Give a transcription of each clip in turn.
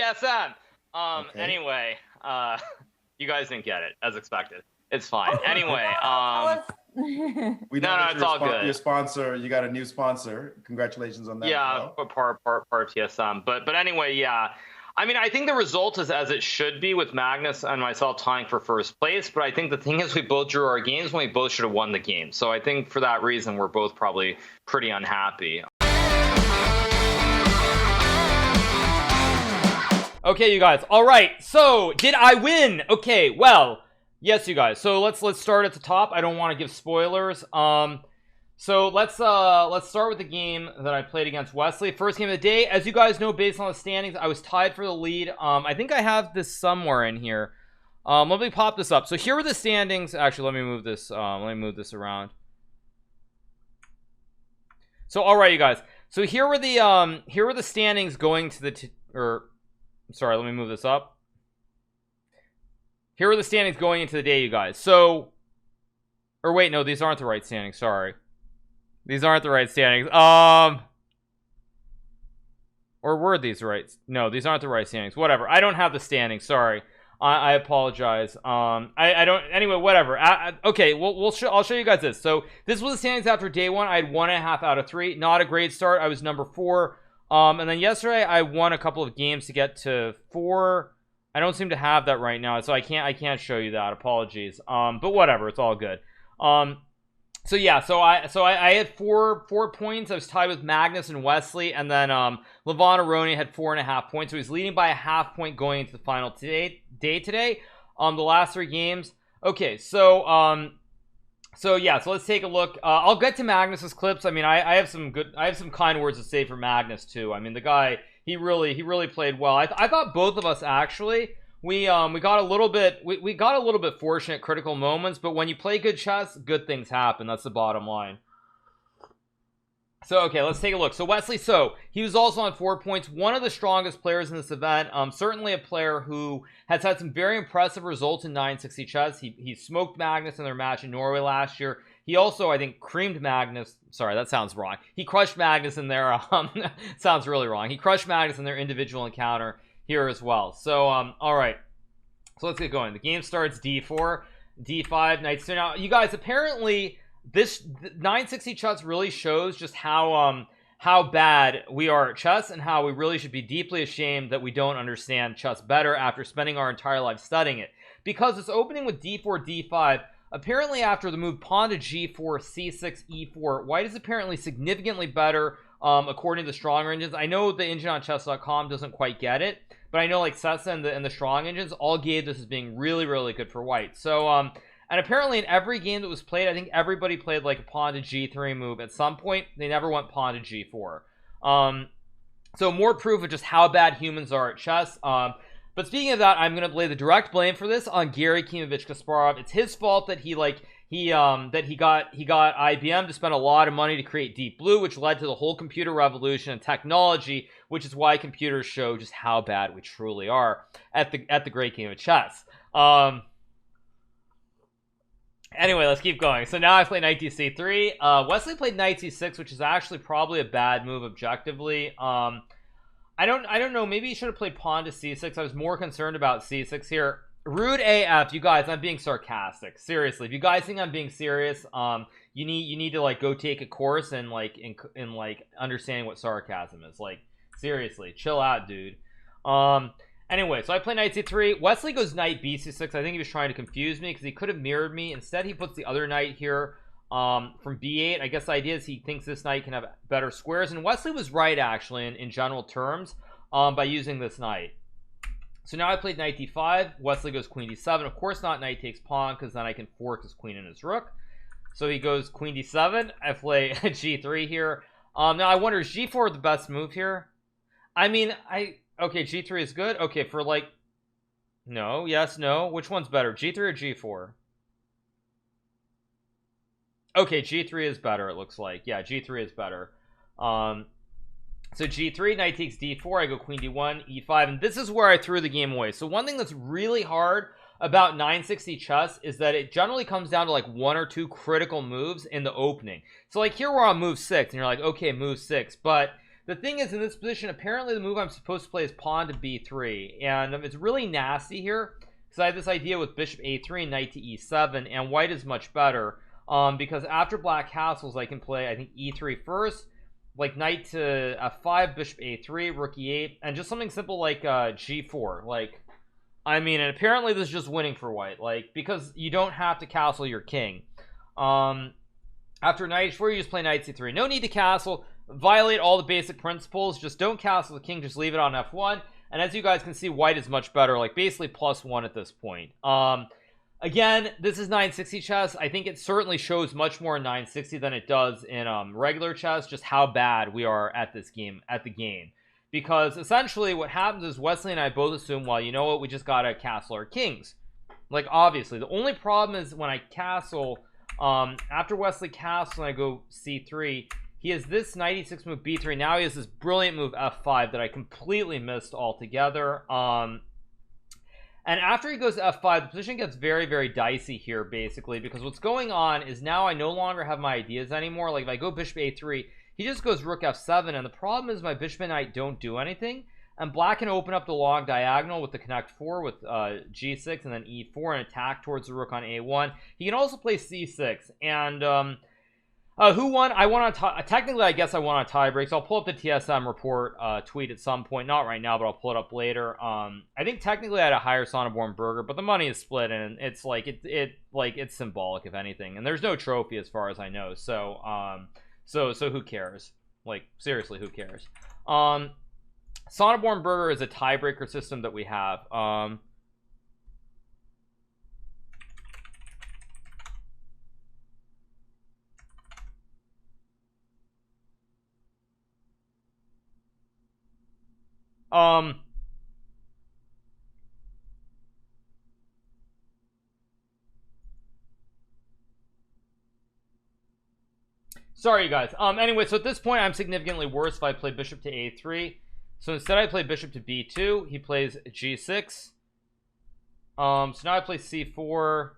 TSM. Okay. Anyway, you guys didn't get it as expected. It's fine. Anyway, We know no, that it's all good. Your sponsor, you got a new sponsor. Congratulations on that. Yeah, as well. part of TSM. But anyway, yeah. I mean, I think the result is as it should be with Magnus and myself tying for first place. But I think the thing is we both drew our games when we both should have won the game. So I think for that reason, we're both probably pretty unhappy. Okay, you guys. All right. So did I win? Okay, well, yes, you guys. So let's start at the top. I don't want to give spoilers. So let's start with the game that I played against Wesley. First game of the day. As you guys know, based on the standings, I was tied for the lead. I think I have this somewhere in here. Let me pop this up. So here are the standings. Actually, let me move this around. So all right, you guys. So here were the standings going to the sorry, let me move this up. Here are the standings going into the day, you guys. So, or wait, no, these aren't the right standings. Sorry. These aren't the right standings. Or were these right? No, these aren't the right standings. Whatever. I don't have the standings. Sorry. I apologize. I don't. Anyway, whatever. Okay. I'll show you guys this. So this was the standings after day one. I had 1.5 out of 3. Not a great start. I was number 4. And then yesterday I won a couple of games to get to 4. I don't seem to have that right now, so I can't show you that. Apologies. But whatever. It's all good. So yeah, so I had 4 points. I was tied with Magnus and Wesley, and then Levon Aroni had 4.5 points. So he's leading by a half point going into the final day today. The last 3 games. Okay, so yeah, so let's take a look. I'll get to Magnus's clips. I mean, I have some kind words to say for Magnus too. I mean, the guy, he really played well. I thought both of us actually. We got a little bit fortunate at critical moments, but when you play good chess, good things happen. That's the bottom line. So okay, let's take a look. So Wesley, he was also on 4 points, one of the strongest players in this event. Certainly a player who has had some very impressive results in 960 chess. He smoked Magnus in their match in Norway last year. He also, I think, creamed Magnus. Sorry, that sounds wrong. He crushed Magnus in their sounds really wrong. He crushed Magnus in their individual encounter here as well. So all right, so let's get going. The game starts d4, d5, knight. So now you guys, apparently this 960 chess really shows just how bad we are at chess, and how we really should be deeply ashamed that we don't understand chess better after spending our entire life studying it. Because it's opening with d4, d5. Apparently after the move pawn to g4, c6, e4, white is apparently significantly better according to the strong engines. I know the engine on chess.com doesn't quite get it, but I know like Sessa and the strong engines all gave this as being really good for white. So and apparently in every game that was played, I think everybody played like a pawn to g3 move at some point. They never went pawn to g4. So more proof of just how bad humans are at chess. But speaking of that, I'm going to lay the direct blame for this on Gary Kimovich-Kasparov. It's his fault that he got IBM to spend a lot of money to create Deep Blue, which led to the whole computer revolution and technology, which is why computers show just how bad we truly are at the great game of chess. Anyway, let's keep going. So now I play knight c3. Wesley played knight c6, which is actually probably a bad move objectively. I don't know. Maybe he should have played pawn to c6. I was more concerned about c6 here. Rude AF, you guys. I'm being sarcastic. Seriously, if you guys think I'm being serious, you need to like go take a course in like understanding what sarcasm is. Like seriously, chill out, dude. Anyway, so I play knight c3. Wesley goes knight bc6. I think he was trying to confuse me because he could have mirrored me. Instead, he puts the other knight here. From b8. I guess the idea is he thinks this knight can have better squares, and Wesley was right actually in general terms by using this knight. So now I played knight d5. Wesley goes queen d7. Of course not knight takes pawn, because then I can fork his queen and his rook. So he goes queen d7. I play g3 here. Now I wonder, is g4 the best move here? I mean, okay, g3 is good. Okay, for like no, yes, no, which one's better, g3 or g4? Okay, g3 is better, it looks like. Yeah, g3 is better. So g3, knight takes d4. I go queen d1, e5, and this is where I threw the game away. So one thing that's really hard about 960 chess is that it generally comes down to like 1 or 2 critical moves in the opening. So like here we're on move 6, and you're like, okay, move 6, but The thing is, in this position, apparently the move I'm supposed to play is pawn to b3, and it's really nasty here because I have this idea with bishop a3 and knight to e7, and white is much better because after black castles I can play, I think, e3 first, like knight to f5, bishop a3, rook e8, and just something simple like g4. Like, I mean, and apparently this is just winning for white, like, because you don't have to castle your king. After knight h4, you just play knight c3. No need to castle, violate all the basic principles, just don't castle the king, just leave it on f1. And as you guys can see, white is much better, like basically +1 at this point. Again, this is 960 chess. I think it certainly shows much more in 960 than it does in regular chess, just how bad we are at this game, at the game. Because essentially what happens is Wesley and I both assume, well, you know what, we just gotta castle our kings. Like, obviously. The only problem is when I castle, after Wesley castles and I go c3, he has this knight e6 move b3. Now he has this brilliant move f5 that I completely missed altogether. And after he goes to f5, the position gets very, very dicey here, basically, because what's going on is now I no longer have my ideas anymore. Like, if I go bishop a3, he just goes rook f7, and the problem is my bishop and knight don't do anything, and black can open up the long diagonal with the connect 4 with g6 and then e4 and attack towards the rook on a1. He can also play c6, and who won? I won on technically, I guess I won on tie breaks. I'll pull up the TSM report tweet at some point, not right now, but I'll pull it up later. I think technically I had a higher Sonneborn burger, but the money is split, and it's like it's symbolic if anything, and there's no trophy as far as I know. So so who cares? Like, seriously, who cares? Sonneborn burger is a tiebreaker system that we have. Sorry, you guys. Anyway, so at this point, I'm significantly worse if I play bishop to a3. So instead, I play bishop to b2. He plays g6. So now I play c4.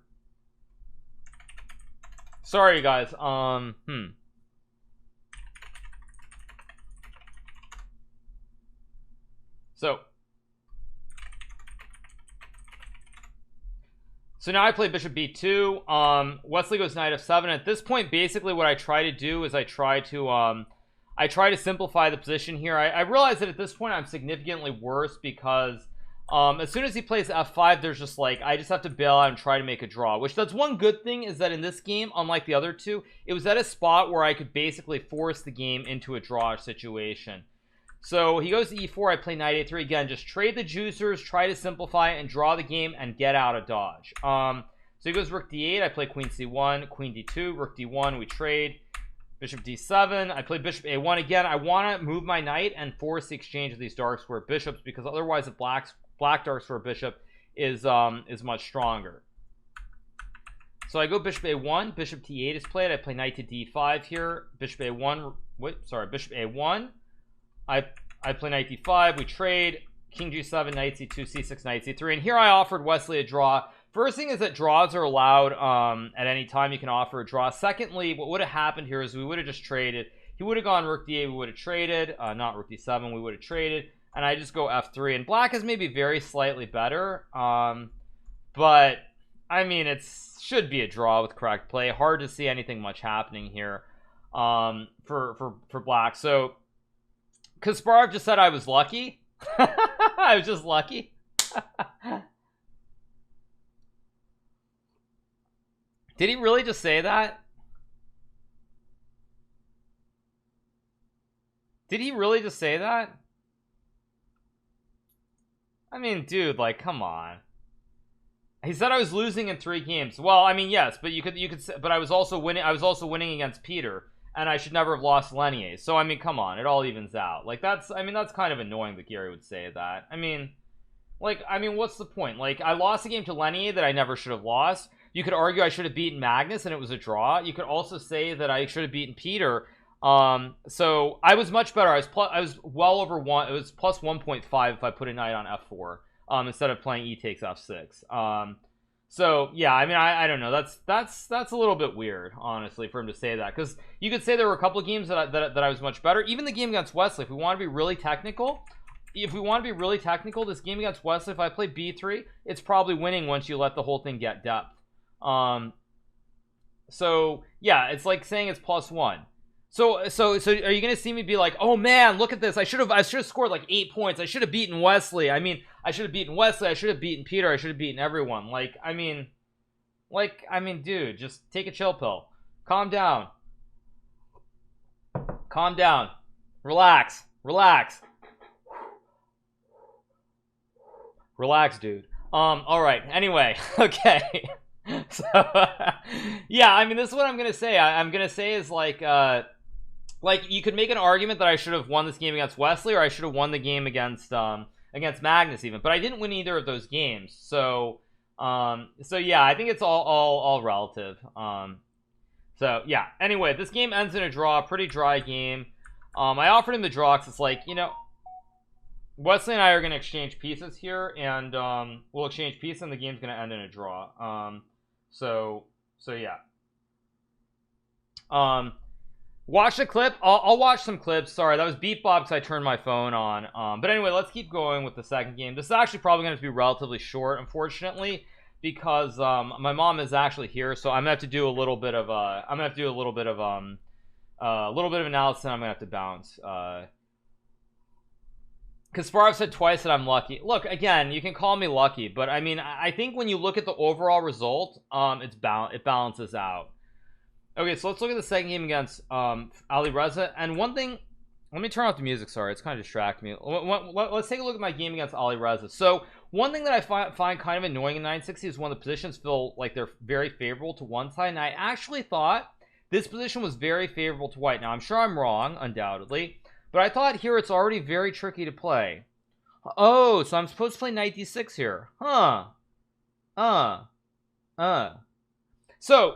Sorry, you guys. So now I play bishop b2. Wesley goes knight f7. At this point, basically what I try to do is I try to simplify the position here. I realize that at this point I'm significantly worse because as soon as he plays f5, there's just like, I just have to bail out and try to make a draw, which that's one good thing, is that in this game, unlike the other two, it was at a spot where I could basically force the game into a draw situation. So he goes to e4, I play knight a3. Again, just trade the juicers, try to simplify it and draw the game and get out of dodge. So he goes rook d8, I play queen c1, queen d2, rook d1, we trade. Bishop d7, I play bishop a1. Again, I want to move my knight and force the exchange of these dark square bishops, because otherwise the black dark square bishop is much stronger. So I go bishop a1, bishop t8 is played, I play knight to d5 here, bishop a1, bishop a1, I play knight d5, we trade, king g7, knight c2, c6, knight c3, and here I offered Wesley a draw. First thing is that draws are allowed at any time. You can offer a draw. Secondly, what would have happened here is we would have just traded. He would have gone rook d8, we would have traded, not rook d7, we would have traded, and I just go f3, and black is maybe very slightly better, but I mean, it should be a draw with correct play. Hard to see anything much happening here for black. So Kasparov just said I was lucky. I was just lucky. Did he really just say that? Did he really just say that? I mean, dude, like, come on. He said I was losing in 3 games. Well, I mean, yes, but you could say, but I was also winning against Peter, and I should never have lost Lenier. So I mean, come on, it all evens out. Like, that's kind of annoying that Gary would say that. I mean, what's the point? Like, I lost a game to Lenier that I never should have lost. You could argue I should have beaten Magnus and it was a draw. You could also say that I should have beaten Peter. So I was much better. I was well over 1. It was plus 1.5 if I put a knight on f4 instead of playing e takes f6. So yeah, I mean, I don't know. That's a little bit weird, honestly, for him to say that, because you could say there were a couple of games that I was much better. Even the game against Wesley, if we want to be really technical, this game against Wesley, if I play B3, it's probably winning once you let the whole thing get depth. So yeah, it's like saying it's +1. So are you gonna see me be like, oh man, look at this, I should have scored like 8 points, I should have beaten Wesley, I mean, I should have beaten Wesley, I should have beaten Peter, I should have beaten everyone. I mean, dude, just take a chill pill, calm down, relax, dude. All right, anyway. Okay. So yeah, I mean, this is what I'm gonna say. I'm gonna say is like you could make an argument that I should have won this game against Wesley, or I should have won the game against Magnus even, but I didn't win either of those games. So yeah, I think it's all relative. So yeah, anyway, this game ends in a draw, pretty dry game. I offered him the draw because it's like, you know, Wesley and I are going to exchange pieces here, and we'll exchange pieces, and the game's going to end in a draw. So yeah. Watch the clip. I'll watch some clips. Sorry, that was beat Bob because I turned my phone on. But anyway, let's keep going with the second game. This is actually probably going to be relatively short, unfortunately, because my mom is actually here, so I'm gonna have to do a little bit of analysis, and I'm gonna have to bounce. Kasparov said twice that I'm lucky. Look, again, you can call me lucky, but I mean, I think when you look at the overall result, it balances out. Okay, so let's look at the second game against Alireza. And one thing, let me turn off the music. Sorry, it's kind of distracting me. Let's take a look at my game against Alireza. So one thing that I find kind of annoying in 960 is when the positions feel like they're very favorable to one side. And I actually thought this position was very favorable to white. Now, I'm sure I'm wrong, undoubtedly. But I thought here it's already very tricky to play. Oh, so I'm supposed to play knight d6 here. So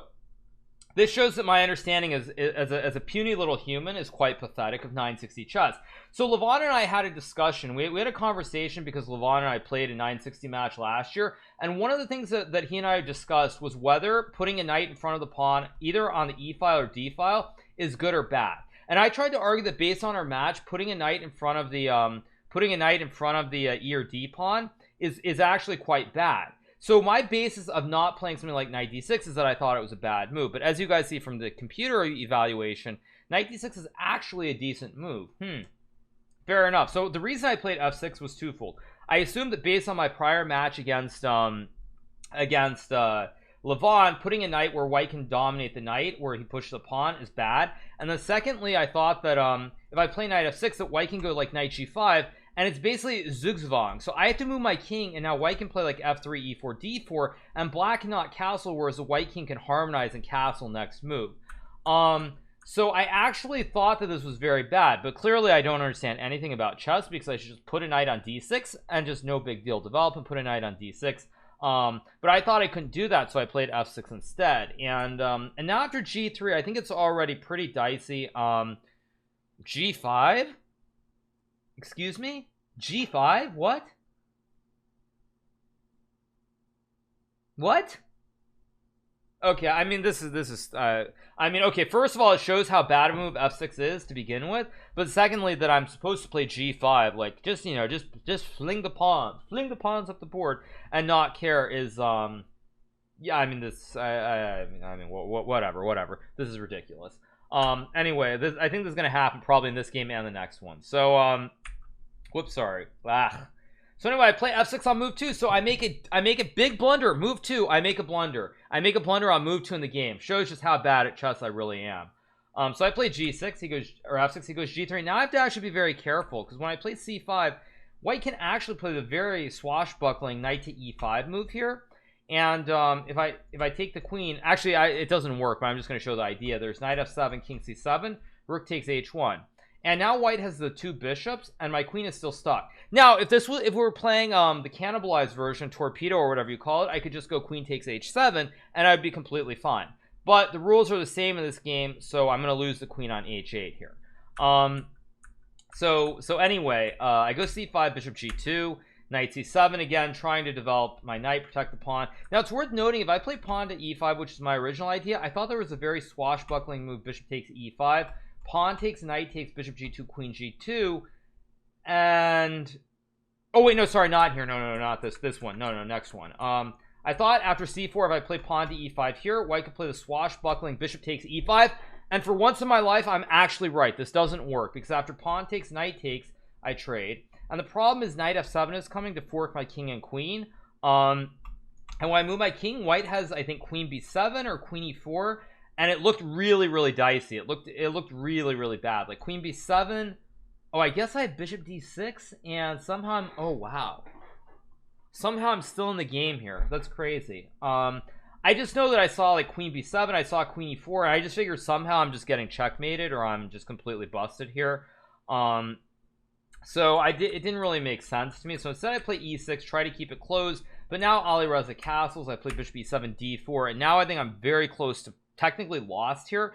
this shows that my understanding as a puny little human is quite pathetic of 960 chess. So Levon and I had a discussion. We had a conversation because Levon and I played a 960 match last year. And one of the things that he and I discussed was whether putting a knight in front of the pawn, either on the e file or d file, is good or bad. And I tried to argue that based on our match, putting a knight in front of the E or D pawn is actually quite bad. So my basis of not playing something like knight d6 is that I thought it was a bad move. But as you guys see from the computer evaluation, knight d6 is actually a decent move. Fair enough. So the reason I played f6 was twofold. I assumed that based on my prior match against Levon, putting a knight where white can dominate the knight, where he pushes the pawn, is bad. And then secondly, I thought that if I play knight f6, that white can go like knight g5, and it's basically zugzwang. So I have to move my king, and now white can play like f3, e4, d4, and black cannot castle, whereas the white king can harmonize and castle next move. So I actually thought that this was very bad, but clearly I don't understand anything about chess, because I should just put a knight on d6 and just no big deal, develop and put a knight on d6. But I thought I couldn't do that, so I played f6 instead. And now after g3, I think it's already pretty dicey. G5? Excuse me? G5? What? What? Okay, I mean, this is I mean, okay, first of all, it shows how bad a move f6 is to begin with, but secondly, that I'm supposed to play g5, like, just, you know, just fling the pawns up the board and not care is, yeah, I mean, this, I mean, whatever, this is ridiculous. Anyway, I think this is gonna happen probably in this game and the next one. So, whoops, sorry. So anyway, I play f6 on move 2, so I make a big blunder. Move 2, I make a blunder. I make a blunder on move 2 in the game. Shows just how bad at chess I really am. So I play g6, he goes, or f6, he goes g3. Now I have to actually be very careful, because when I play c5, white can actually play the very swashbuckling knight to e5 move here. And if I take the queen, actually it doesn't work, but I'm just going to show the idea. There's knight f7, king c7, rook takes h1. And now white has the two bishops, and my queen is still stuck. Now, if we were playing the cannibalized version, torpedo or whatever you call it, I could just go queen takes h7, and I'd be completely fine. But the rules are the same in this game, so I'm going to lose the queen on h8 here. So anyway, I go c5, bishop g2. Knight c7 again, trying to develop my knight, protect the pawn. Now it's worth noting, if I play pawn to e5, which is my original idea, I thought there was a very swashbuckling move, bishop takes e5, pawn takes, knight takes, bishop g2, queen g2, and oh wait, no, sorry, not here. No, not this one. No, next one. I thought after c4, if I play pawn to e5 here, white could play the swashbuckling bishop takes e5, and for once in my life, I'm actually right. This doesn't work, because after pawn takes, knight takes, I trade. And the problem is knight f7 is coming to fork my king and queen. And when I move my king, white has, I think, queen b7 or queen e4, and it looked really dicey. It looked really bad. Like queen b7. Oh, I guess I had bishop d6, and somehow I'm, oh wow, somehow I'm still in the game here. That's crazy. I just know that I saw like queen b7, I saw queen e4, and I just figured somehow I'm just getting checkmated, or I'm just completely busted here. So it didn't really make sense to me. So instead I play e6, try to keep it closed. But now Alireza castles. I play bishop e7, d4, and now I think I'm very close to technically lost here,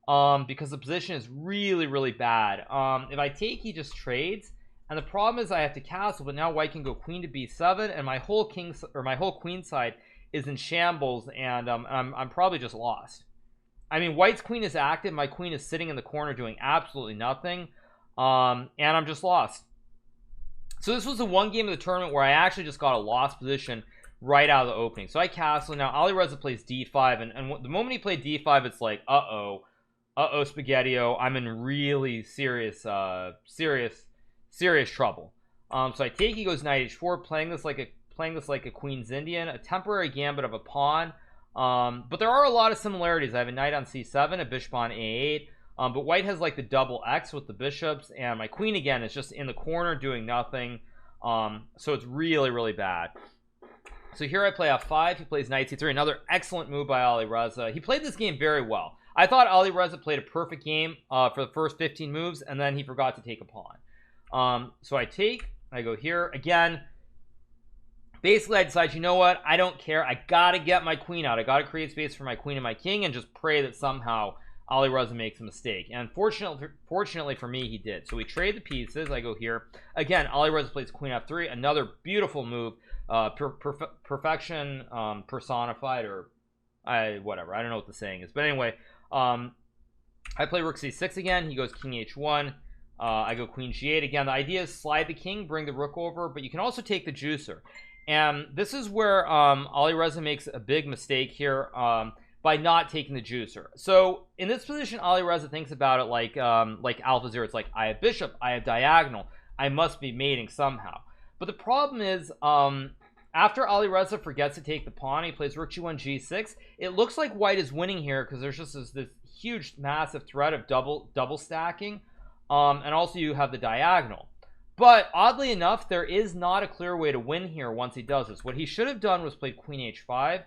because the position is really bad. If I take, he just trades, and the problem is I have to castle. But now white can go queen to b7, and my whole queen side is in shambles, and I'm probably just lost. I mean, white's queen is active. My queen is sitting in the corner doing absolutely nothing. And I'm just lost. So this was the one game of the tournament where I actually just got a lost position right out of the opening. So I castle. Now Alireza plays d5, and the moment he played d5, it's like spaghetti-o, I'm in really serious trouble. So I take, he goes knight h4, playing this like a Queen's Indian, a temporary gambit of a pawn. But there are a lot of similarities. I have a knight on c7, a bishop on a8. But white has like the double X with the bishops, and my queen again is just in the corner doing nothing. So it's really bad. So here I play f5, he plays knight c3, another excellent move by Alireza. He played this game very well. I thought Alireza played a perfect game for the first 15 moves, and then he forgot to take a pawn. So I take, I go here again. Basically I decide, you know what, I don't care, I gotta get my queen out. I gotta create space for my queen and my king, and just pray that somehow Alireza makes a mistake. And fortunately for me, he did. So we trade the pieces. I go here again. Alireza plays queen f3, another beautiful move, perfection personified, or whatever, I don't know what the saying is, but anyway, I play rook c6 again. He goes king h1. I go queen g8 again. The idea is slide the king, bring the rook over, but you can also take the juicer, and this is where Alireza makes a big mistake here, by not taking the juicer. So in this position, Alireza thinks about it like Alpha Zero. It's like, I have bishop, I have diagonal, I must be mating somehow. But the problem is, after Alireza forgets to take the pawn, he plays rook g1, g6. It looks like white is winning here because there's just this huge, massive threat of double stacking, and also you have the diagonal. But oddly enough, there is not a clear way to win here once he does this. What he should have done was played queen h5.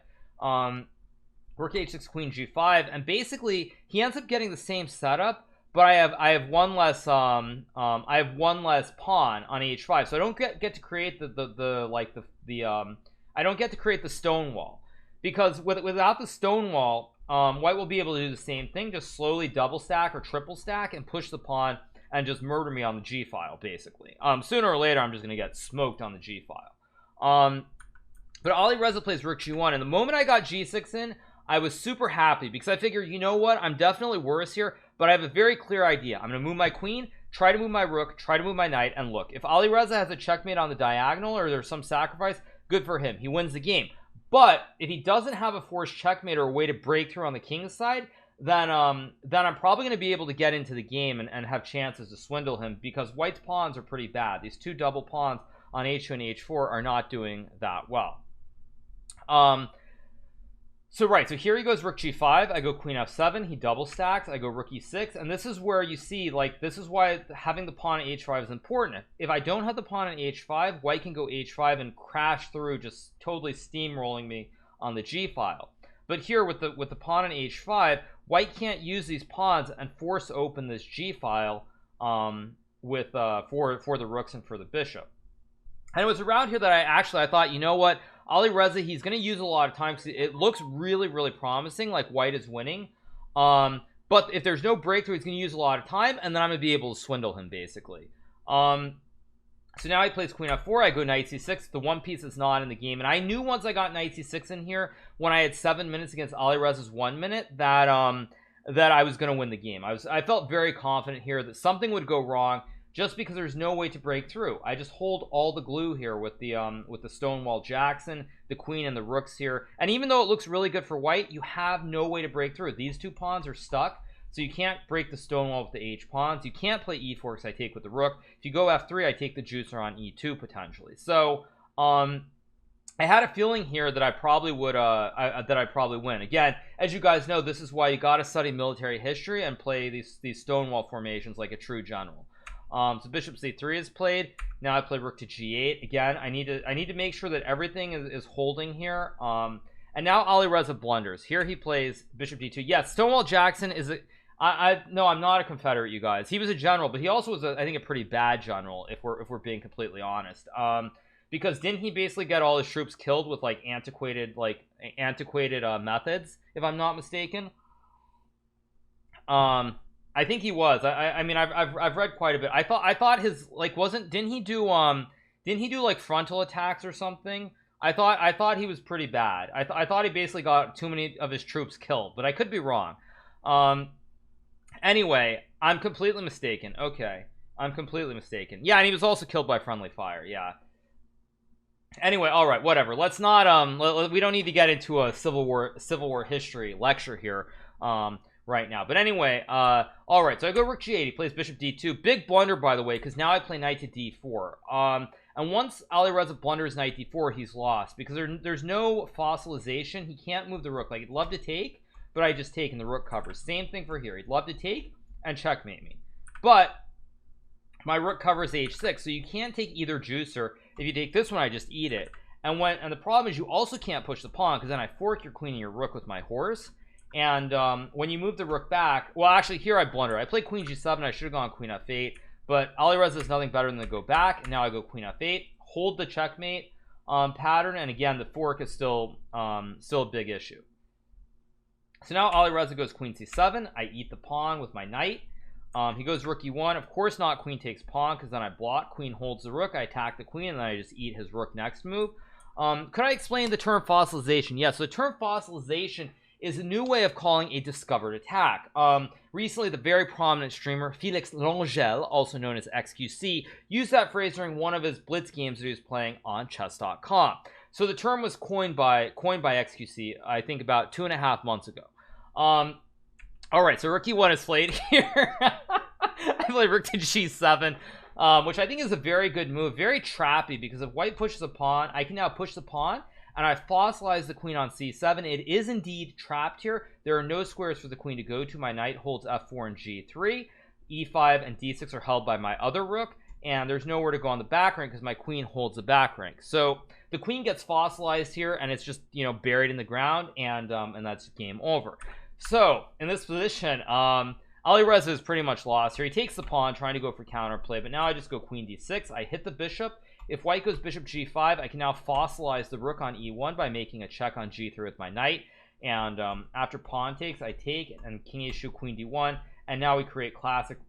Rook h6, queen g5, and basically he ends up getting the same setup, but I have one less pawn on h5, so I don't get to create I don't get to create the stone wall, because without the stone wall, white will be able to do the same thing, just slowly double stack or triple stack and push the pawn and just murder me on the g file. Basically, sooner or later I'm just gonna get smoked on the g file. But Alireza plays rook g1, and the moment I got g6 in, I was super happy, because I figured, you know what, I'm definitely worse here, but I have a very clear idea. I'm going to move my queen, try to move my rook, try to move my knight, and look, if Alireza has a checkmate on the diagonal, or there's some sacrifice, good for him, he wins the game. But if he doesn't have a forced checkmate or a way to break through on the king's side, then I'm probably going to be able to get into the game and have chances to swindle him, because white's pawns are pretty bad. These two double pawns on h2 and h4 are not doing that well. So here he goes rook g5, I go queen f7, he double stacks, I go rook e6, and this is where you see, like, this is why having the pawn at h5 is important. If I don't have the pawn at h5, white can go h5 and crash through, just totally steamrolling me on the g file. But here with the pawn at h5, white can't use these pawns and force open this g file for the rooks and for the bishop. And it was around here that I thought, you know what, Alireza, he's going to use a lot of time, because it looks really promising, like white is winning. But if there's no breakthrough, he's going to use a lot of time, and then I'm going to be able to swindle him, basically. And So now he plays queen f4. I go knight c6, the one piece that's not in the game. And I knew once I got knight c6 in here, when I had 7 minutes against Alireza's 1 minute, that I was going to win the game. I felt very confident here that something would go wrong, just because there's no way to break through. I just hold all the glue here with the Stonewall Jackson, the queen, and the rooks here. And even though it looks really good for white, you have no way to break through. These 2 pawns are stuck, so you can't break the Stonewall with the H pawns. You can't play e4 because I take with the rook. If you go f3, I take the juicer on e2 potentially. So I had a feeling here that I probably would that I'd probably win. Again, as you guys know, this is why you got to study military history and play these Stonewall formations like a true general. So bishop c3 is played. Now I play rook to g8. Again, I need to make sure that everything is holding here. And now Alireza blunders. Here he plays bishop d2. Yes, Stonewall Jackson is a no, I'm not a Confederate, you guys. He was a general, but he also was I think a pretty bad general, if we're being completely honest. Because didn't he basically get all his troops killed with like antiquated methods, if I'm not mistaken? I think he was. I mean, I've read quite a bit. I thought his like didn't he do like frontal attacks or something? I thought he was pretty bad. I thought he basically got too many of his troops killed, but I could be wrong. Anyway, I'm completely mistaken. Okay, I'm completely mistaken. Yeah, and he was also killed by friendly fire. Yeah. Anyway, all right, whatever. Let's not we don't need to get into a Civil War history lecture here right now. But anyway, all right. So I go rook g8. He plays bishop d2. Big blunder, by the way, because now I play knight to d4. And once Alireza blunders knight d4, he's lost because there's no fossilization. He can't move the rook. Like, he'd love to take, but I just take and the rook covers. Same thing for here. He'd love to take and checkmate me, but my rook covers h6, so you can't take either juicer. If you take this one, I just eat it. And the problem is you also can't push the pawn, because then I fork your queen and your rook with my horse. And when you move the rook back, well, actually here I blunder. I played queen g7. I should have gone queen f8, but Alireza is nothing better than to go back. And now I go queen f8, hold the checkmate pattern, and again the fork is still a big issue. So now Alireza goes queen c7. I eat the pawn with my knight. He goes rook e1. Of course not queen takes pawn, because then I block. Queen holds the rook. I attack the queen, and then I just eat his rook next move. Could I explain the term fossilization? Yes, so the term fossilization is a new way of calling a discovered attack. Recently, the very prominent streamer Felix Langel, also known as XQC, used that phrase during one of his blitz games that he was playing on chess.com. So the term was coined by XQC, I think about 2.5 months ago. All right, so rook e1 is played here. I play rook to g7, which I think is a very good move, very trappy, because if white pushes a pawn, I can now push the pawn, and I fossilize the queen on c7. It is indeed trapped here. There are no squares for the queen to go to. My knight holds f4 and g3. e5 and d6 are held by my other rook, and there's nowhere to go on the back rank because my queen holds the back rank. So the queen gets fossilized here, and it's just, you know, buried in the ground, and that's game over. So in this position, Alireza is pretty much lost here. He takes the pawn, trying to go for counterplay, but now I just go queen d6. I hit the bishop. If white goes bishop g5, I can now fossilize the rook on e1 by making a check on g3 with my knight. And after pawn takes, I take, and king issue queen d1, and now we create classic,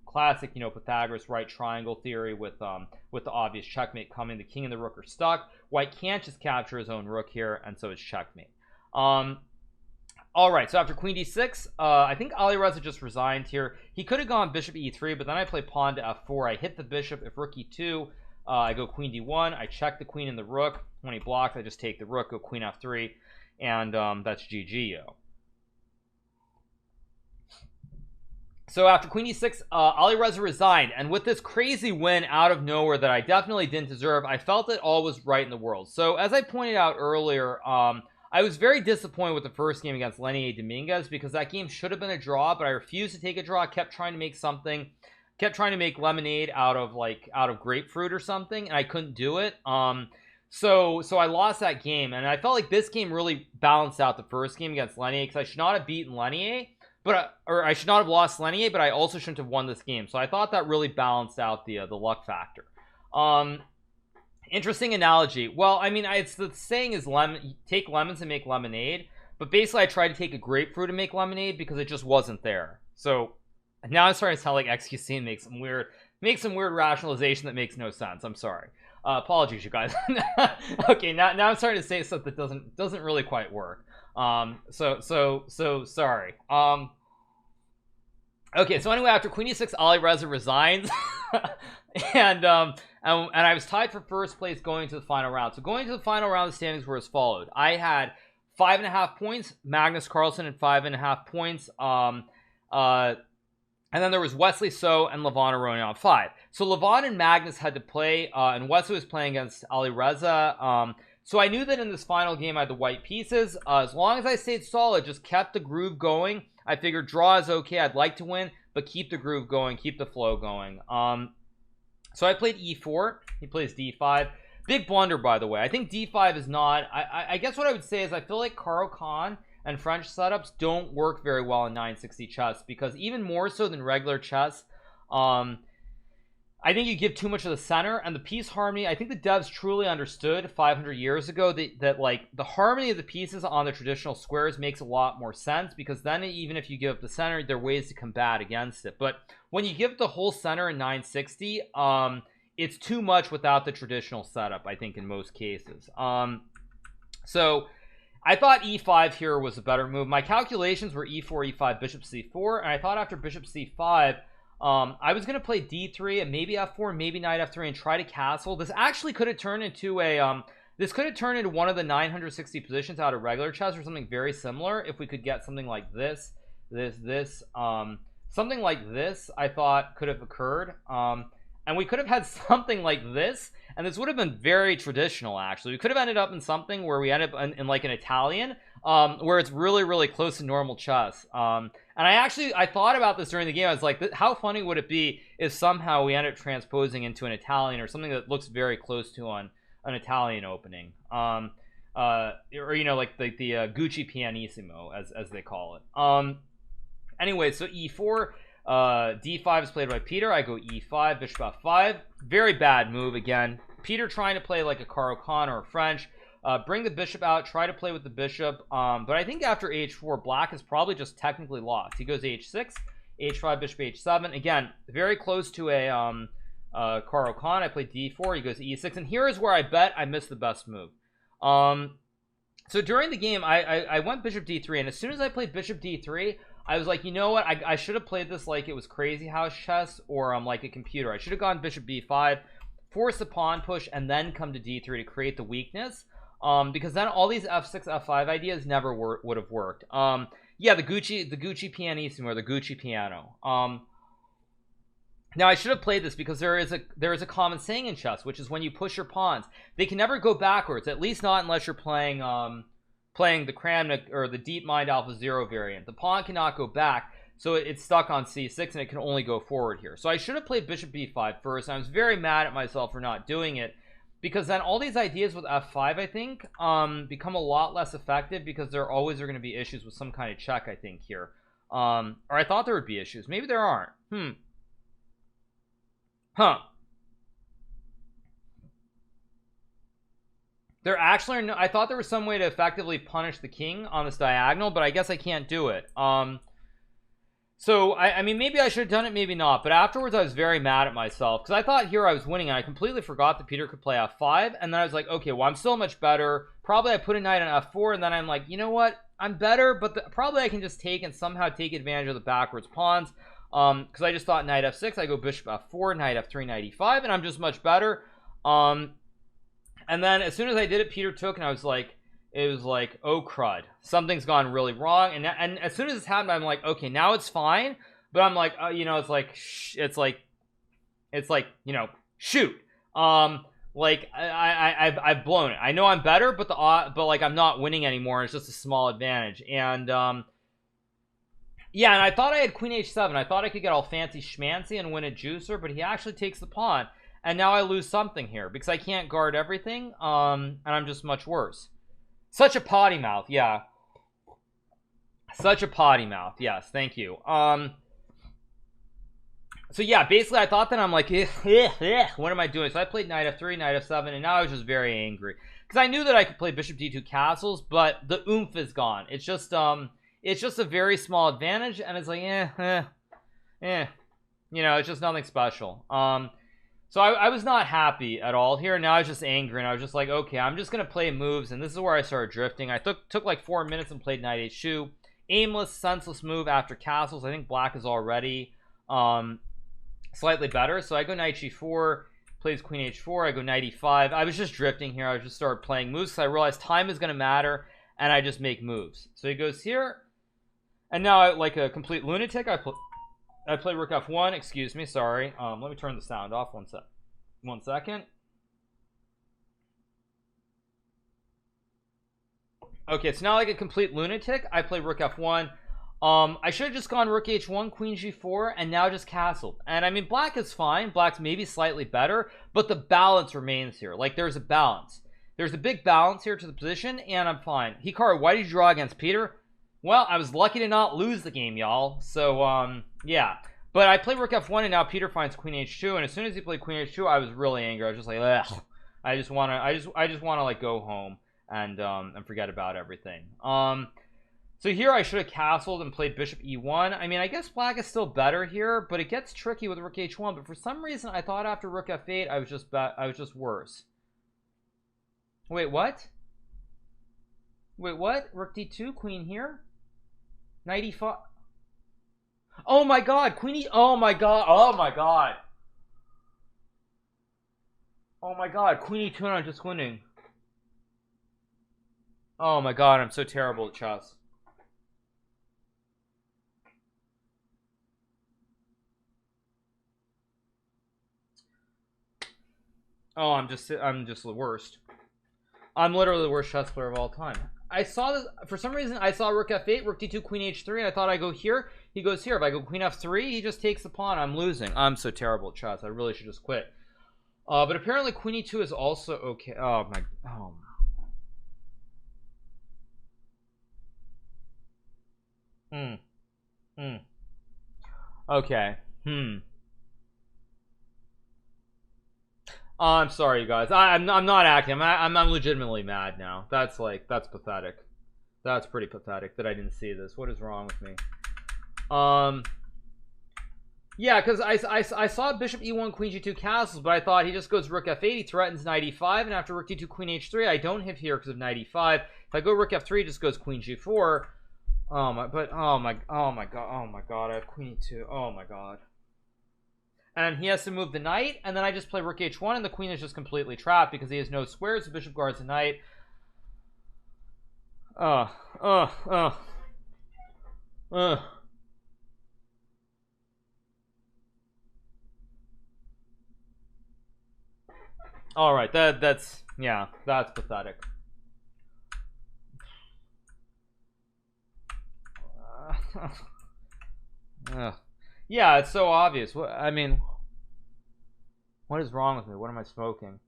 you know, Pythagoras right triangle theory with the obvious checkmate coming. The king and the rook are stuck. White can't just capture his own rook here, and so it's checkmate. All right, so after queen d6, I think Alireza just resigned here. He could have gone bishop e3, but then I play pawn to f4. I hit the bishop. If rook e2, I go queen d1. I check the queen and the rook. When he blocks, I just take the rook, go queen f3, and that's GG, yo. So after queen e6, Alireza resigned, and with this crazy win out of nowhere that I definitely didn't deserve, I felt that all was right in the world. So as I pointed out earlier, I was very disappointed with the first game against Lenier Dominguez, because that game should have been a draw, but I refused to take a draw. I kept trying to make something, kept trying to make lemonade out of grapefruit or something, and I couldn't do it. So I lost that game, and I felt like this game really balanced out the first game against Lenier, because I should not have beaten Lenier, or I should not have lost Lenier, but I also shouldn't have won this game. So I thought that really balanced out the luck factor. Interesting analogy. Well, I mean, it's the saying is take lemons and make lemonade, but basically I tried to take a grapefruit and make lemonade because it just wasn't there. So now I'm starting to sound like XQC and make some weird make some weird rationalization that makes no sense. I'm sorry. Apologies, you guys. Okay, now I'm starting to say stuff that doesn't really quite work. So sorry. Okay, so anyway, after Queen E6, Alireza resigns, and I was tied for first place going to the final round. So going to the final round, the standings were as followed. I had 5.5 points. Magnus Carlsen had 5.5 points. And then there was Wesley So and Levon Aroni on 5. So Levon and Magnus had to play, and Wesley was playing against Alireza. So I knew that in this final game I had the white pieces. As long as I stayed solid, just kept the groove going, I figured draw is okay. I'd like to win, but keep the groove going, keep the flow going. So I played E4. He plays D5. Big blunder, by the way. I think D5 is not... I guess what I would say is I feel like Caro Kann and French setups don't work very well in 960 chess, because even more so than regular chess, I think you give too much of the center and the piece harmony. I think the devs truly understood 500 years ago that like the harmony of the pieces on the traditional squares makes a lot more sense, because then even if you give up the center, there are ways to combat against it. But when you give the whole center in 960, it's too much without the traditional setup, I think, in most cases. So I thought E5 here was a better move. My calculations were E4, E5, Bishop C4, and I thought after Bishop C5, I was going to play D3 and maybe F4, maybe Knight F3 and try to castle. This actually could have turned into a, this could have turned into one of the 960 positions out of regular chess or something very similar if we could get something like this, something like this I thought could have occurred. And we could have had something like this, and this would have been very traditional, actually. We could have ended up in something where we ended up in like an Italian, where it's really, really close to normal chess. And I thought about this during the game. I was like, how funny would it be if somehow we end up transposing into an Italian or something that looks very close to an Italian opening. Or, you know, like the Gucci Pianissimo, as they call it. Anyway, so E4. D5 is played by Peter. I go E5, Bishop F5. Very bad move again. Peter trying to play like a Caro Kann or a French. Bring the bishop out, try to play with the bishop. But I think after H4, black is probably just technically lost. He goes H6, H5, Bishop H7. Again, very close to a Caro Kann. I play D4. He goes E6. And here is where I bet I missed the best move. So during the game, I went Bishop D3. And as soon as I played Bishop D3, I was like, you know what? I should have played this like it was Crazy House chess or like a computer. I should have gone Bishop B5, force the pawn push, and then come to D3 to create the weakness. Because then all these F6, F5 ideas never would have worked. Yeah, the Gucci Pianissimo or the Gucci piano. Now I should have played this because there is a common saying in chess, which is when you push your pawns, they can never go backwards. At least not unless you're playing the Kramnik or the DeepMind Alpha 0 variant. The pawn cannot go back, so it's stuck on C6 and it can only go forward here. So I should have played Bishop B5 first. I was very mad at myself for not doing it, because then all these ideas with F5, I think, become a lot less effective, because there always are going to be issues with some kind of check, I think, here. Or I thought there would be issues. Maybe there aren't. There actually are no, I thought there was some way to effectively punish the king on this diagonal, but I guess I can't do it. So I mean, maybe I should have done it, maybe not. But afterwards, I was very mad at myself, because I thought here I was winning, and I completely forgot that Peter could play F5. And then I was like, okay, well, I'm still much better. Probably I put a knight on F4, and then I'm like, you know what? I'm better, but probably I can just take and somehow take advantage of the backwards pawns. Because I just thought knight F6, I go Bishop F4, knight F3, knight E5, and I'm just much better. And then as soon as I did it, Peter took, and I was like, it was like, oh crud, something's gone really wrong. And as soon as this happened, I'm like, okay, now it's fine. But I'm like, you know, it's like, you know, shoot. Like I've blown it. I know I'm better, but like I'm not winning anymore. It's just a small advantage. And yeah, and I thought I had Queen H7. I thought I could get all fancy schmancy and win a juicer, but he actually takes the pawn. And now I lose something here because I can't guard everything. And I'm just much worse. Such a potty mouth, yeah. Such a potty mouth, yes, thank you. So yeah, basically I thought that I'm like, what am I doing? So I played knight F3, knight F7, and now I was just very angry. Because I knew that I could play bishop D2 castles, but the oomph is gone. It's just a very small advantage, and it's like, you you know, it's just nothing special. So I was not happy at all here. Now I was just angry, and I was just like, okay, I'm just gonna play moves, and this is where I started drifting. I took like 4 minutes and played knight h2. Aimless, senseless move after castles. I think black is already slightly better, so I go knight g4, plays queen h4, I go knight e5. I was just drifting here. I just started playing moves because I realized time is going to matter, and I just make moves. So he goes here, and now like a complete lunatic, I play rook f1. Excuse me, sorry. Let me turn the sound off. One second. Okay, so now like a complete lunatic, I play rook f1. I should have just gone rook h1, queen g4, and now just castled. And I mean, black is fine. Black's maybe slightly better, but the balance remains here. Like, there's a balance. There's a big balance here to the position, and I'm fine. Hikaru, why did you draw against Peter? Well, I was lucky to not lose the game, y'all. So, yeah. But I play rook f1, and now Peter finds queen h2, and as soon as he played queen h2, I was really angry. I was just like, ugh. I just wanna like go home and forget about everything. So here I should have castled and played bishop e1. I mean, I guess black is still better here, but it gets tricky with rook h1. But for some reason, I thought after rook f8, I was just worse. Wait, what? Wait, what? Rook d2, queen here, knight e5. Oh my god, queen e. Oh my god. Oh my god. Oh my god, queen e2, and I'm just winning. Oh my god, I'm so terrible at chess. Oh, I'm just the worst. I'm literally the worst chess player of all time. I saw this for some reason. I saw rook f8, rook d2, queen h3, and I thought I go here. He goes here. If I go queen f3, he just takes the pawn. I'm losing. I'm so terrible at chess. I really should just quit. But apparently queen e2 is also okay. Oh my. Oh. Okay. I'm sorry, you guys. I'm not acting. I'm legitimately mad now. That's pathetic. That's pretty pathetic that I didn't see this. What is wrong with me? Yeah, because I saw bishop e1, queen g2 castles, but I thought he just goes rook f8, he threatens knight e5, and after rook d2, queen h3, I don't have here because of knight e5. If I go rook f3, it just goes queen g4. Oh my god, I have queen e2. Oh my god. And he has to move the knight, and then I just play rook h1, and the queen is just completely trapped because he has no squares. The bishop guards the knight. All right, that's pathetic. Yeah, it's so obvious. I mean, what is wrong with me? What am I smoking?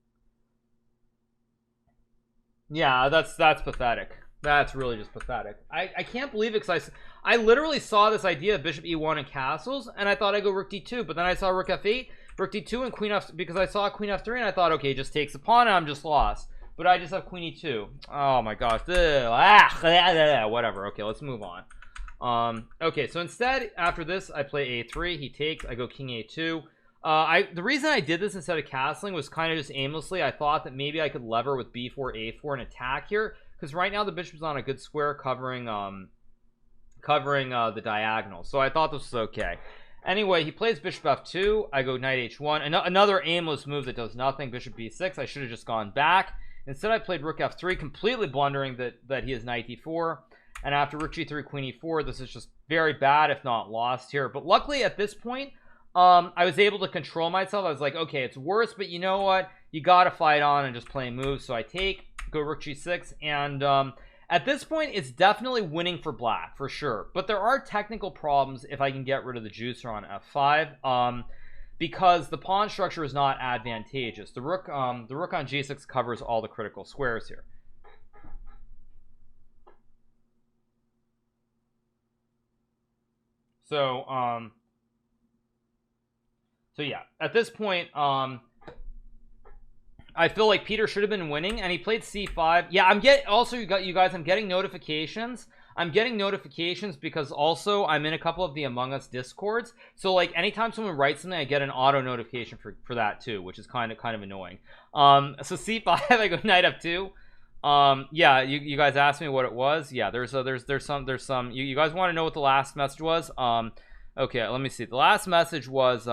Yeah, that's pathetic. That's really just pathetic. I can't believe it because I literally saw this idea of bishop e1 and castles, and I thought I'd go rook d2, but then I saw rook f8, rook d2, and queen f, because I saw queen f3, and I thought, okay, just takes the pawn, and I'm just lost. But I just have queen e2. Oh my gosh. Whatever. Okay, let's move on. Okay, so instead, after this, I play a3. He takes. I go king a2. The reason I did this instead of castling was kind of just aimlessly. I thought that maybe I could lever with b4, a4 and attack here, because right now the bishop's on a good square covering the diagonal. So I thought this was okay. Anyway, he plays bishop f2. I go knight h1. Another aimless move that does nothing. Bishop b6. I should have just gone back. Instead, I played rook f3, completely blundering that he has knight e4. And after rook g3, queen e4, this is just very bad, if not lost here. But luckily, at this point, I was able to control myself. I was like, okay, it's worse, but you know what? You got to fight on and just play moves. So I take, go rook g6, and at this point, it's definitely winning for black, for sure. But there are technical problems if I can get rid of the juicer on f5, because the pawn structure is not advantageous. The rook on g6 covers all the critical squares here. So yeah, at this point, I feel like Peter should have been winning, and he played c5. Yeah, you guys, I'm getting notifications I'm getting notifications because also I'm in a couple of the Among Us discords, so like anytime someone writes something I get an auto notification for that too, which is kind of annoying. So C5 I go knight f2. Yeah, you guys asked me what it was. Yeah, there's some you guys want to know what the last message was? Okay, let me see. The last message was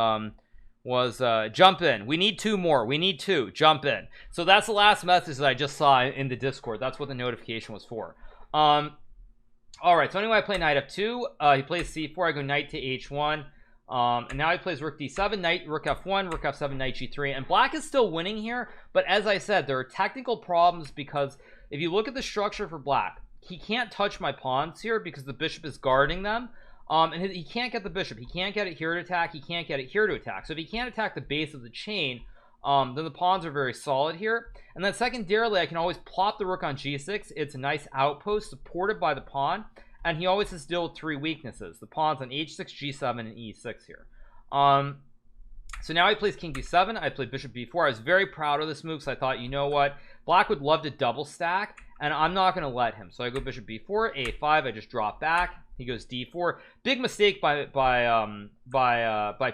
jump in. We need 2 more. We need 2. Jump in. So that's the last message that I just saw in the Discord. That's what the notification was for. All right, so anyway, I play knight f2. He plays c4. I go knight to h1. And now he plays rook d7, knight, rook f1, rook f7, knight g3, and black is still winning here. But as I said, there are technical problems because if you look at the structure for black, he can't touch my pawns here because the bishop is guarding them. And he can't get the bishop. He can't get it here to attack. He can't get it here to attack. So if he can't attack the base of the chain, then the pawns are very solid here. And then secondarily, I can always plop the rook on g6. It's a nice outpost supported by the pawn. And he always has to deal with 3 weaknesses. The pawns on h6, g7, and e6 here. So now he plays king d7. I played bishop b4. I was very proud of this move because I thought, you know what? Black would love to double stack, and I'm not going to let him. So I go bishop b4, a5. I just drop back. He goes d4. Big mistake by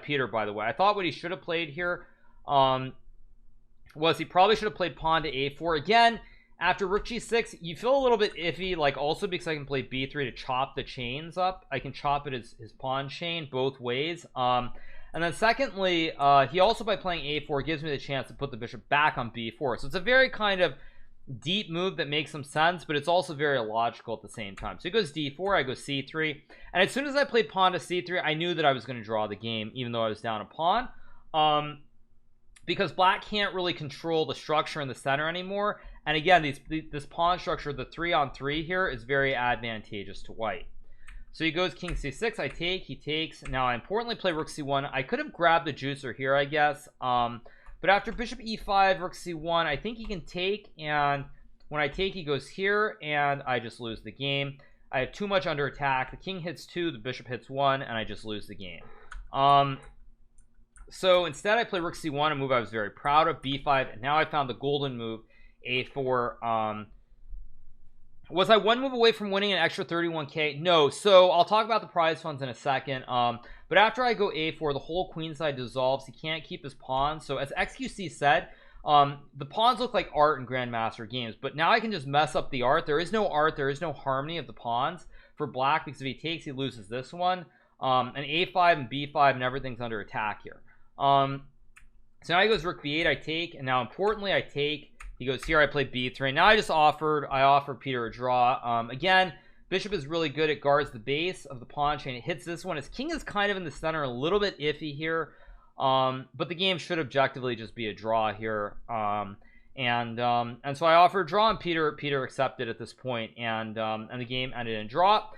Peter, by the way. I thought what he should have played here was he probably should have played pawn to a4. Again, after rook g6, you feel a little bit iffy, like also because I can play b3 to chop the chains up. I can chop it his pawn chain both ways. And then secondly, he also, by playing a4, gives me the chance to put the bishop back on b4. So it's a very kind of deep move that makes some sense, but it's also very illogical at the same time. So he goes d4, I go c3, and as soon as I played pawn to c3, I knew that I was going to draw the game, even though I was down a pawn, because black can't really control the structure in the center anymore. And again, this pawn structure, the 3-on-3 here, is very advantageous to white. So he goes king c6, I take, he takes. Now I importantly play rook c1. I could have grabbed the juicer here, I guess, but after bishop e5, rook c1, I think he can take, and when I take, he goes here, and I just lose the game. I have too much under attack. The king hits 2, the bishop hits 1, and I just lose the game. So instead, I play rook c1, a move I was very proud of, b5, and now I found the golden move, a4. Was I 1 move away from winning an extra 31k? No. So I'll talk about the prize funds in a second. But after I go a4, the whole queenside dissolves. He can't keep his pawns. So as XQC said, the pawns look like art in Grandmaster games, but now I can just mess up the art. There is no art. There is no harmony of the pawns for black, because if he takes, he loses this one. And a5 and b5 and everything's under attack here. So now he goes rook b8, I take, and now importantly I take. He goes here, I play b3. Now I offered Peter a draw. Again, bishop is really good. It guards the base of the pawn chain. It hits this one. His king is kind of in the center, a little bit iffy here. But the game should objectively just be a draw here. And so I offered a draw, and Peter accepted at this point, and the game ended in draw.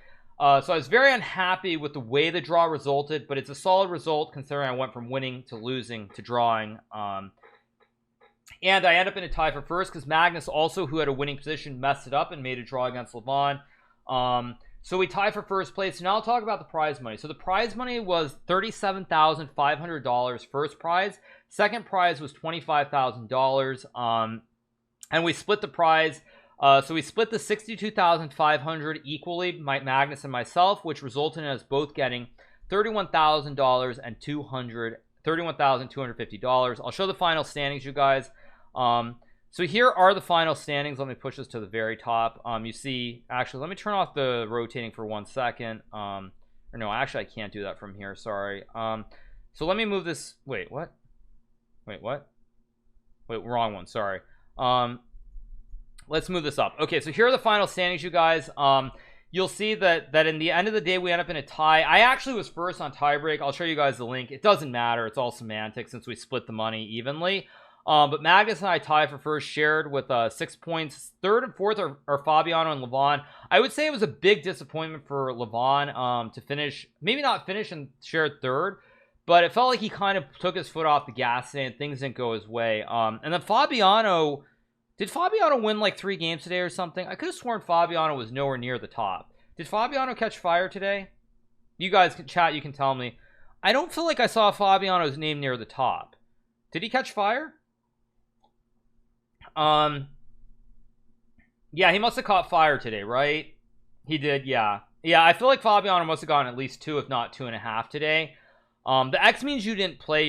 So I was very unhappy with the way the draw resulted, but it's a solid result considering I went from winning to losing to drawing. And I end up in a tie for first because Magnus, also who had a winning position, messed it up and made a draw against Levon. So we tie for first place. Now I'll talk about the prize money. So the prize money was $37,500 first prize. Second prize was $25,000. And we split the prize. So we split the $62,500 equally, Magnus and myself, which resulted in us both getting $31,000 and $31,250. I'll show the final standings, you guys. So here are the final standings. Let me push this to the very top. You see, actually, let me turn off the rotating for 1 second. Or no, actually, I can't do that from here. Sorry. So let me move this. Wait, what? Wait, what? Wait, wrong one. Sorry. Let's move this up. Okay, so here are the final standings, you guys. You'll see that in the end of the day, we end up in a tie. I actually was first on tiebreak. I'll show you guys the link. It doesn't matter. It's all semantics since we split the money evenly. But Magnus and I tie for first, shared with 6 points. Third and fourth are Fabiano and Levon. I would say it was a big disappointment for Levon to finish, maybe not finish and share third, but it felt like he kind of took his foot off the gas today and things didn't go his way. And then Fabiano, did Fabiano win like 3 games today or something? I could have sworn Fabiano was nowhere near the top. Did Fabiano catch fire today? You guys can chat, you can tell me. I don't feel like I saw Fabiano's name near the top. Did he catch fire? Yeah, he must have caught fire today, right? He did, yeah. I feel like Fabiano must have gotten at least 2, if not 2.5 today. The X means you didn't play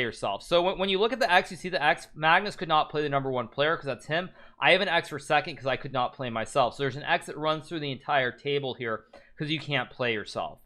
yourself. So when you look at the X, you see the X. Magnus could not play the #1 player because that's him. I have an X for second because I could not play myself. So there's an X that runs through the entire table here because you can't play yourself.